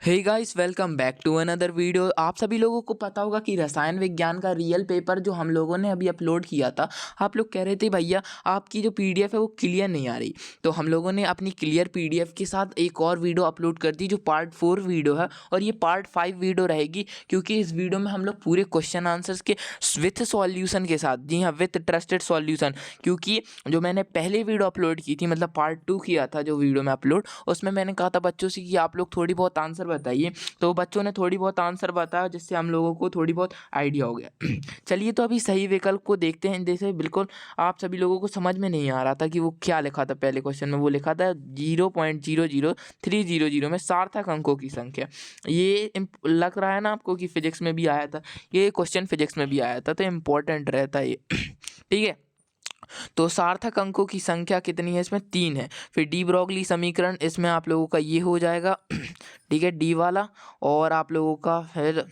Hey guys, welcome back to another video. आप सभी लोगों को पता होगा कि रसायन विज्ञान का रियल पेपर जो हम लोगों ने अभी अपलोड किया था, आप लोग कह रहे थे भैया आपकी जो पीडीएफ है वो क्लियर नहीं आ रही। तो हम लोगों ने अपनी क्लियर पीडीएफ के साथ एक और वीडियो अपलोड कर दी जो पार्ट 4 वीडियो है, और ये पार्ट 5 वीडियो रहेगी, क्योंकि इस वीडियो में हम लोग पूरे क्वेश्चन आंसर्स के विथ सॉल्यूशन के साथ, जी हाँ, विथ ट्रस्टेड सॉल्यूशन। क्योंकि जो मैंने पहले वीडियो अपलोड की थी, मतलब पार्ट 2 किया था जो वीडियो में अपलोड, उसमें मैंने कहा था बच्चों से कि आप लोग थोड़ी बहुत आंसर बताइए। तो बच्चों ने थोड़ी बहुत आंसर बताया, जिससे हम लोगों को थोड़ी बहुत आइडिया हो गया। चलिए, तो अभी सही विकल्प को देखते हैं। जैसे बिल्कुल आप सभी लोगों को समझ में नहीं आ रहा था कि वो क्या लिखा था पहले क्वेश्चन में। वो लिखा था 0.00300 में सार्थक अंकों की संख्या। ये लग रहा है ना आपको कि फिजिक्स में भी आया था, ये क्वेश्चन फिजिक्स में भी आया था, तो इम्पोर्टेंट रहता है ये। ठीक है, तो सार्थक अंकों की संख्या कितनी है? इसमें 3 है। फिर डी ब्रोगली समीकरण इसमें आप लोगों का ये हो जाएगा। ठीक है, डी वाला। और आप लोगों का फिर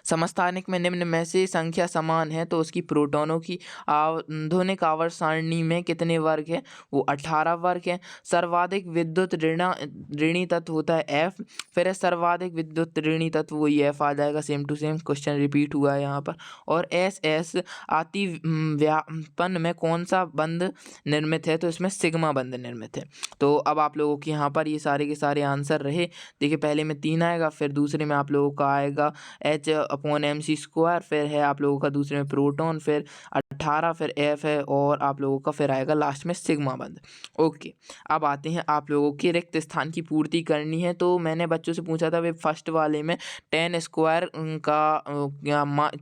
समस्थानिक में निम्न में से संख्या समान है तो उसकी प्रोटॉनों की आधुनिक आवर्त सारणी में कितने वर्ग है? वो 18 वर्ग है। सर्वाधिक विद्युत ऋणी तत्व होता है एफ। फिर है सर्वाधिक विद्युत ऋणी तत्व, वही एफ आ जाएगा। Same to same question repeat हुआ है यहाँ पर। और एस एस अति व्यापन में कौन सा बंध निर्मित है? तो इसमें सिग्मा बंध निर्मित है। तो अब आप लोगों के यहाँ पर ये सारे के सारे आंसर रहे। देखिए, पहले में 3 आएगा, फिर दूसरे में आप लोगों का आएगा H/mc², फिर है आप लोगों का दूसरे में प्रोटॉन, फिर 18, फिर F है, और आप लोगों का फिर आएगा लास्ट में सिग्मा बंध। ओके, अब आते हैं आप लोगों के रिक्त स्थान की पूर्ति करनी है। तो मैंने बच्चों से पूछा था वे फर्स्ट वाले में 10² का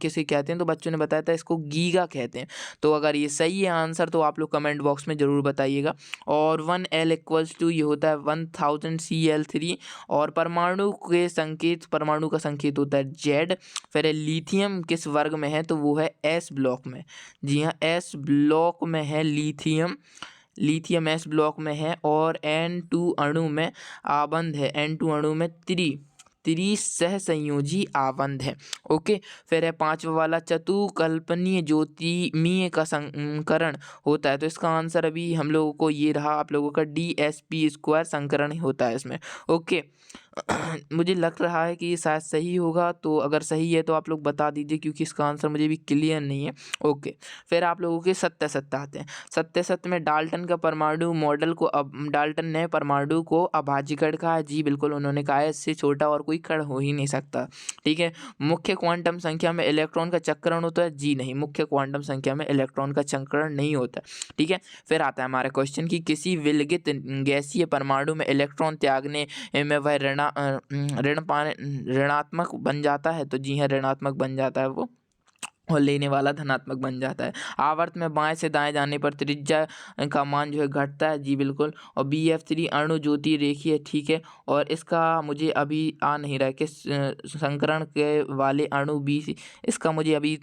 किसे कहते हैं, तो बच्चों ने बताया था इसको गीगा कहते हैं। तो अगर ये सही है आंसर तो आप लोग कमेंट बॉक्स में ज़रूर बताइएगा। और 1L = ये होता है 1000 Cl3। और परमाणु का संकेत होता है जेड। फिर लिथियम किस वर्ग में है? तो वो है एस ब्लॉक में। जी हाँ, एस ब्लॉक में है लिथियम एस ब्लॉक में है। और N2 अणु में आबंध है, N2 अणु में त्रिसहसंयोजी आबंध है। ओके, फिर है 5वां वाला चतुकल्पनीय ज्योतिमीय का संकरण होता है। तो इसका आंसर अभी हम लोगों को ये रहा, आप लोगों का DsP² संकरण होता है इसमें। ओके, मुझे लग रहा है कि ये शायद सही होगा, तो अगर सही है तो आप लोग बता दीजिए, क्योंकि इसका आंसर मुझे भी क्लियर नहीं है। ओके, फिर आप लोगों के सत्य आते हैं। सत्य में डाल्टन का परमाणु मॉडल को डाल्टन ने परमाणु को अभाज्य कण कहा है। जी बिल्कुल, उन्होंने कहा है इससे छोटा और कोई कण हो ही नहीं सकता। ठीक है, मुख्य क्वांटम संख्या में इलेक्ट्रॉन का चक्रण होता है। जी नहीं, मुख्य क्वांटम संख्या में इलेक्ट्रॉन का चक्रण नहीं होता। ठीक है, फिर आता है हमारा क्वेश्चन कि किसी विलगित गैसीय परमाणु में इलेक्ट्रॉन त्यागने में वह ऋणात्मक बन जाता है। तो जी हाँ, ऋणात्मक बन जाता है वो, और लेने वाला धनात्मक बन जाता है। आवर्त में बाएं से दाएं जाने पर त्रिज्या का मान जो है घटता है। जी बिल्कुल। और BF3 अणु ज्योति रेखीय है। ठीक है, और इसका मुझे अभी आ नहीं रहा है कि संकरण के वाले अणु BC, इसका मुझे अभी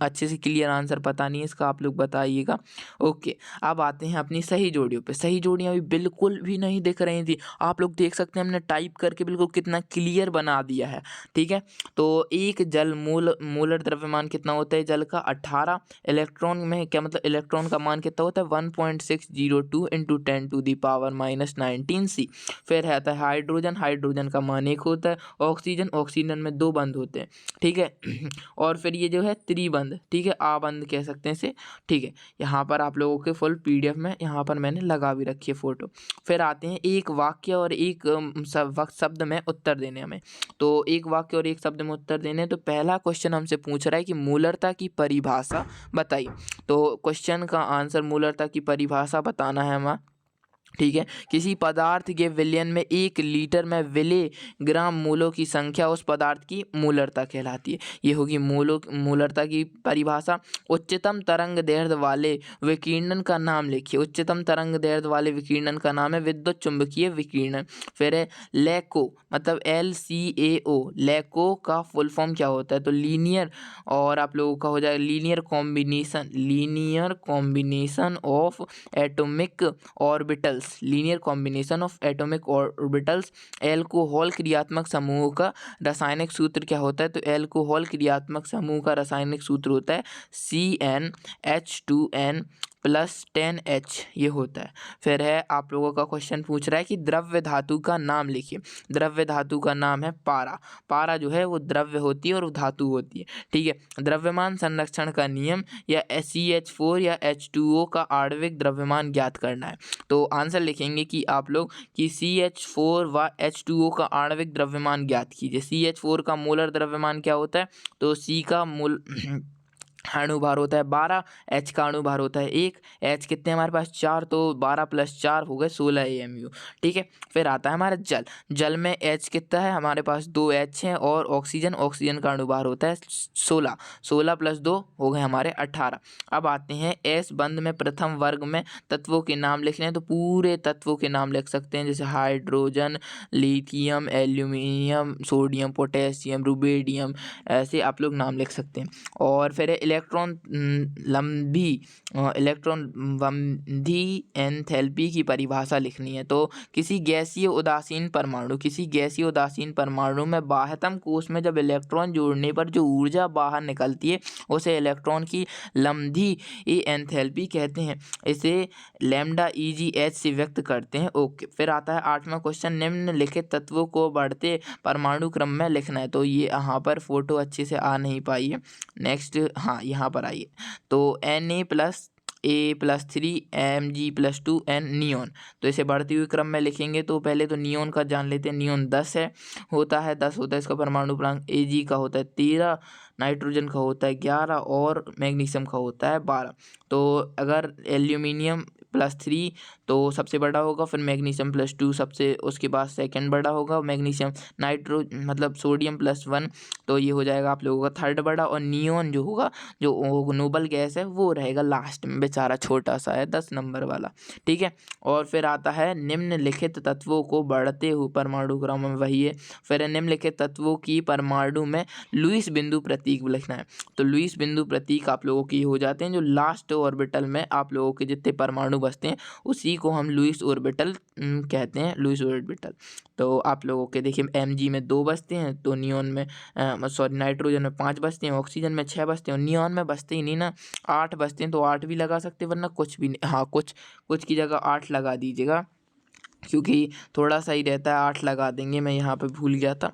अच्छे से क्लियर आंसर पता नहीं है, इसका आप लोग बताइएगा। ओके, अब आते हैं अपनी सही जोड़ियों पे। सही जोड़ियाँ अभी बिल्कुल भी नहीं दिख रही थी, आप लोग देख सकते हैं हमने टाइप करके बिल्कुल कितना क्लियर बना दिया है। ठीक है, तो एक जल मोलर द्रव्यमान कितना होता है जल का? 18। इलेक्ट्रॉन में क्या मतलब, इलेक्ट्रॉन का मान कितना होता है? 1.602 × 10⁻⁹ C। फिर आता है हाइड्रोजन का मान 1 होता है। ऑक्सीजन में 2 बंध होते हैं। ठीक है, और फिर ये जो है त्रिबंध, ठीक है, आबंध कह सकते हैं इसे। ठीक है, यहाँ पर आप लोगों के फुल PDF में यहाँ पर मैंने लगा भी रखी है फोटो। फिर आते हैं एक वाक्य और एक शब्द में उत्तर देने हमें। तो एक वाक्य और एक शब्द में उत्तर देने। तो पहला क्वेश्चन हमसे पूछ रहा है कि मूलरता की परिभाषा बताइए। तो क्वेश्चन का आंसर मूलरता की परिभाषा बताना है हमें। ठीक है, किसी पदार्थ के विलयन में 1 लीटर में विले ग्राम मूलों की संख्या उस पदार्थ की मूलरता कहलाती है। ये होगी मूलरता की परिभाषा। उच्चतम तरंग दैर्ध्य वाले विकिरणन का नाम लिखिए। उच्चतम तरंग दैर्ध्य वाले विकिरणन का नाम है विद्युत चुंबकीय विकिरणन। फिर है LECO, मतलब LCAO, LECO का फुल फॉर्म क्या होता है? तो लीनियर, और आप लोगों का हो जाएगा linear combination of atomic orbitals. Linear combination of atomic orbitals. Alcohol क्रियात्मक समूह का रासायनिक सूत्र क्या होता है? तो एल्कोहल क्रियात्मक समूह का रासायनिक सूत्र होता है CnH2n प्लस 10H ये होता है। फिर है आप लोगों का क्वेश्चन पूछ रहा है कि द्रव्य धातु का नाम लिखिए। द्रव्य धातु का नाम है पारा। पारा जो है वो द्रव्य होती है और वो धातु होती है, ठीक है। द्रव्यमान संरक्षण का नियम या CH4 या H2O का आणविक द्रव्यमान ज्ञात करना है। तो आंसर लिखेंगे कि आप लोग कि CH4 व H2O का आणविक द्रव्यमान ज्ञात कीजिए। CH4 का मोलर द्रव्यमान क्या होता है, तो C का मोल अणुभार होता है 12, H का अणुभार होता है 1, H कितने हमारे पास 4, तो 12 + 4 हो गए 16 AMU, ठीक है। फिर आता है हमारा जल। जल में H कितना है हमारे पास 2 H हैं और ऑक्सीजन का अणुभार होता है 16, 16 + 2 हो गए हमारे 18। अब आते हैं S बंद में प्रथम वर्ग में तत्वों के नाम लिखने हैं, तो पूरे तत्वों के नाम लिख सकते हैं, जैसे hydrogen, lithium, aluminium, sodium, potassium, rubidium, ऐसे आप लोग नाम लिख सकते हैं। और फिर इलेक्ट्रॉन वंधी एंथैल्पी की परिभाषा लिखनी है। तो किसी गैसीय उदासीन परमाणु में बाह्यतम कोश में जब इलेक्ट्रॉन जोड़ने पर जो ऊर्जा बाहर निकलती है उसे इलेक्ट्रॉन की लम्धी एंथैल्पी कहते हैं। इसे लैम्डा EgH से व्यक्त करते हैं। ओके, फिर आता है 8वां क्वेश्चन, निम्नलिखित तत्वों को बढ़ते परमाणु क्रम में लिखना है। तो ये यहाँ पर फोटो अच्छे से आ नहीं पाई है। नेक्स्ट, हाँ यहाँ पर आइए। तो Na+A+3 Mg+2 N नियोन। तो इसे बढ़ती हुई क्रम में लिखेंगे। तो पहले तो नियोन का जान लेते हैं। नियोन 10 होता है इसका परमाणु क्रमांक। Ag का होता है 13, नाइट्रोजन का होता है 11 और मैग्नीशियम का होता है 12। तो अगर एल्यूमिनियम +3 तो सबसे बड़ा होगा, फिर मैग्नीशियम +2 सबसे उसके बाद सेकंड बड़ा होगा, मैग्नीशियम सोडियम +1 तो ये हो जाएगा आप लोगों का थर्ड बड़ा, और नियोन जो होगा, जो नोबल गैस है, वो रहेगा लास्ट में, बेचारा छोटा सा है 10 नंबर वाला, ठीक है। और फिर आता है निम्नलिखित तत्वों को बढ़ते हुए परमाणु क्रम में, वही है। फिर निम्नलिखित तत्वों की परमाणु में लुईस बिंदु प्रतीक लिखना है। तो लुईस बिंदु प्रतीक आप लोगों की हो जाते हैं जो लास्ट ऑर्बिटल में आप लोगों के जितने परमाणु बचते हैं उसी को हम लुईस ऑर्बिटल कहते हैं, लुईस ऑर्बिटल। तो आप लोगों के देखिए Mg में 2 बचते हैं, तो नियोन में नाइट्रोजन में 5 बचते हैं, ऑक्सीजन में 6 बचते हैं, और नियोन में बचते ही नहीं ना, 8 बचते हैं। तो 8 भी लगा सकते हैं, वरना कुछ भी नहीं, हाँ कुछ की जगह 8 लगा दीजिएगा, क्योंकि थोड़ा सा ही रहता है, 8 लगा देंगे, मैं यहाँ पे भूल गया था।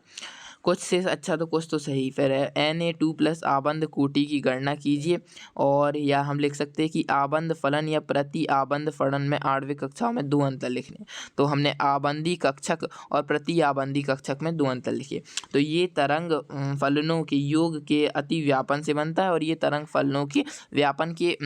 कुछ से अच्छा तो कुछ तो सही। फिर Na2+ आबंध कोटि की गणना कीजिए, और या हम लिख सकते हैं कि आबंध फलन या प्रति आबंध फलन में आणविक कक्षाओं में 2 अंतर लिखने। तो हमने आबंधी कक्षक और प्रति आबंधी कक्षक में 2 अंतर लिखे। तो ये तरंग फलनों के योग के अति व्यापन से बनता है, और ये तरंग फलनों के व्यापन के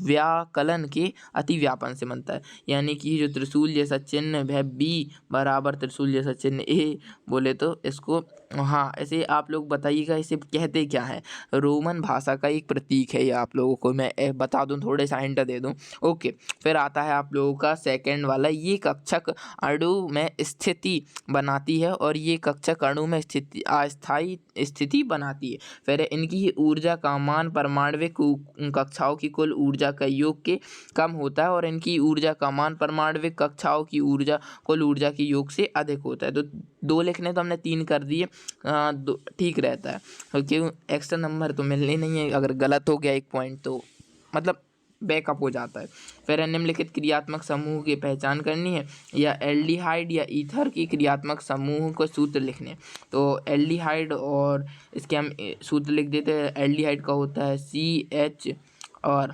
व्याकलन के अति व्यापन से बनता है। यानी कि जो त्रिशूल जैसा चिन्ह है B बराबर त्रिशूल जैसा चिन्ह A बोले तो इसको, हाँ ऐसे आप लोग बताइएगा इसे कहते क्या है। रोमन भाषा का एक प्रतीक है, ये आप लोगों को मैं बता दूं, थोड़े सा हिंट दे दूं। ओके, फिर आता है आप लोगों का सेकंड वाला, ये कक्षक अणु में स्थिति बनाती है, और ये कक्षक अणु में स्थिति अस्थायी स्थिति बनाती है। फिर इनकी ऊर्जा का मान परमाणविक कक्षाओं की कुल ऊर्जा का योग के कम होता है, और इनकी ऊर्जा का मान परमाणविक कक्षाओं की कुल ऊर्जा के योग से अधिक होता है। तो 2 लिखने तो हमने 3 कर दिए, ठीक रहता है, क्योंकि एक्स्ट्रा नंबर तो मिलने नहीं है, अगर गलत हो गया 1 पॉइंट तो मतलब बैकअप हो जाता है। फिर निम्नलिखित क्रियात्मक समूह की पहचान करनी है, या एल्डिहाइड या ईथर की क्रियात्मक समूह को सूत्र लिखने। तो एल्डिहाइड और इसके हम सूत्र लिख देते हैं। एल्डिहाइड का होता है CH और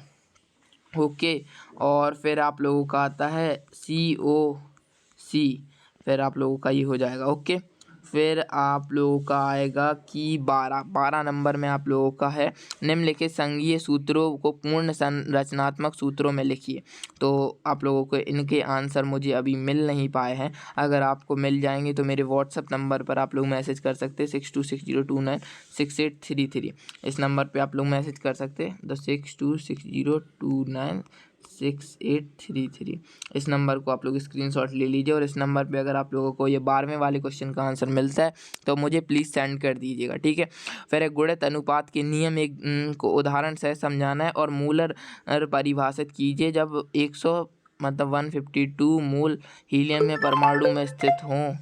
ओके, और फिर आप लोगों का आता है COC, फिर आप लोगों का ये हो जाएगा ओके। फिर आप लोगों का आएगा कि 12 नंबर में आप लोगों का है निम्नलिखित संघीय सूत्रों को पूर्ण संरचनात्मक सूत्रों में लिखिए। तो आप लोगों को इनके आंसर मुझे अभी मिल नहीं पाए हैं, अगर आपको मिल जाएंगे तो मेरे व्हाट्सअप नंबर पर आप लोग मैसेज कर सकते हैं 6260296833। इस नंबर पे आप लोग मैसेज कर सकते हैं 6260296833। इस नंबर को आप लोग स्क्रीनशॉट ले लीजिए, और इस नंबर पे अगर आप लोगों को ये 12वें वाले क्वेश्चन का आंसर मिलता है तो मुझे प्लीज़ सेंड कर दीजिएगा, ठीक है। फिर एक गुणित अनुपात के नियम को उदाहरण से समझाना है, और मूलर परिभाषित कीजिए। जब 152 मोल हीलियम में परमाणु में स्थित हों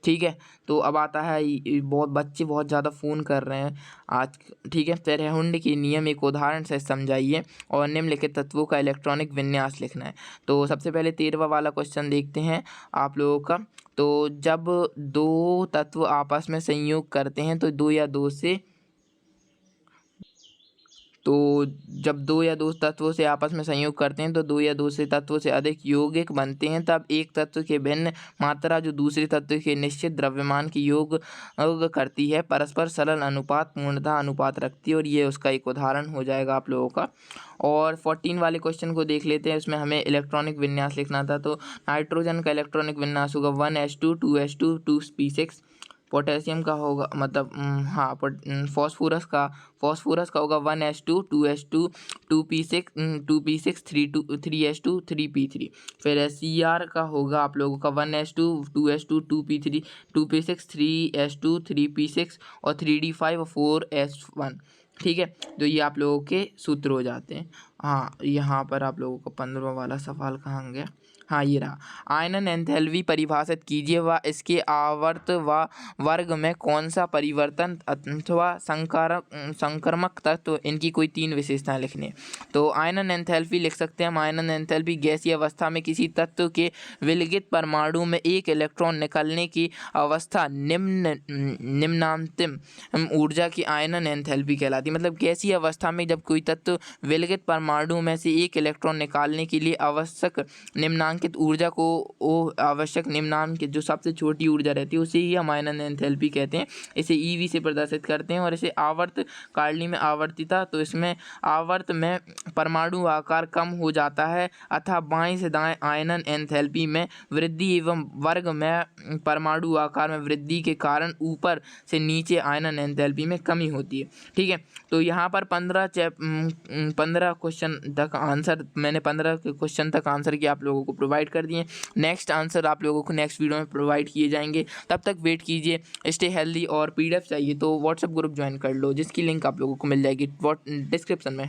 ठीक है। तो अब आता है बहुत बच्चे बहुत ज़्यादा फ़ोन कर रहे हैं आज, ठीक है। फेरेहुंड के नियम एक उदाहरण से समझाइए और निम्नलिखित तत्वों का इलेक्ट्रॉनिक विन्यास लिखना है। तो सबसे पहले 13वां वाला क्वेश्चन देखते हैं आप लोगों का। तो जब दो तत्व आपस में संयोग करते हैं तो दो या दो तत्वों से आपस में संयोग करते हैं तो दो या दो से तत्वों से अधिक यौगिक बनते हैं। तब एक तत्व के भिन्न मात्रा जो दूसरे तत्व के निश्चित द्रव्यमान की योग करती है परस्पर सरल अनुपात पूर्णतः अनुपात रखती है, और ये उसका एक उदाहरण हो जाएगा आप लोगों का। और 14 वाले क्वेश्चन को देख लेते हैं। इसमें हमें इलेक्ट्रॉनिक विन्यास लिखना था। तो नाइट्रोजन का इलेक्ट्रॉनिक विन्यास होगा 1s2 2s2 2p6। पोटेशियम का होगा मतलब फास्फोरस का होगा 1s2 2s2 2p6 3s2 3p3। फिर Cr का होगा आप लोगों का 1s2 2s2 2p3 2p6 3s2 3p6 और 3d5 और 4s1, ठीक है। तो ये आप लोगों के सूत्र हो जाते हैं। हाँ, यहाँ पर आप लोगों का 15वां वाला सवाल कहाँ गया? हाँ, ये रहा। आयनन एंथैल्पी परिभाषित कीजिए व इसके आवर्त व वर्ग में कौन सा परिवर्तन अथवा संक्रमक तत्व, इनकी कोई 3 विशेषताएं लिखनी है। तो आयनन एंथैल्पी लिख सकते हैं हम। आयनन एंथैल्पी गैसीय अवस्था में किसी तत्व के विलगित परमाणु में एक इलेक्ट्रॉन निकलने की अवस्था निम्नांतिम ऊर्जा की आयनन एंथैल्पी कहलाती है। मतलब गैसीय अवस्था में जब कोई तत्व विलगित परमाणु में से एक इलेक्ट्रॉन निकालने के लिए आवश्यक निम्नांकित ऊर्जा को आवश्यक निम्नांकित जो सबसे छोटी ऊर्जा रहती है उसे ही हम आयनन एंथैल्पी कहते हैं। इसे ईवी से प्रदर्शित करते हैं। और इसे आवर्त कालनी में आवर्तिता, तो इसमें आवर्त में परमाणु आकार कम हो जाता है अतः बाएं से दाएं आयनन एंथैल्पी में वृद्धि एवं वर्ग में परमाणु आकार में वृद्धि के कारण ऊपर से नीचे आयनन एंथैल्पी में कमी होती है, ठीक है। तो यहाँ पर 15 क्वेश्चन तक आंसर मैंने 15 क्वेश्चन तक आंसर की आप लोगों को प्रोवाइड कर दिए। नेक्स्ट आंसर आप लोगों को नेक्स्ट वीडियो में प्रोवाइड किए जाएंगे। तब तक वेट कीजिए। Stay healthy. और PDF चाहिए तो व्हाट्सएप ग्रुप ज्वाइन कर लो, जिसकी लिंक आप लोगों को मिल जाएगी डिस्क्रिप्शन में।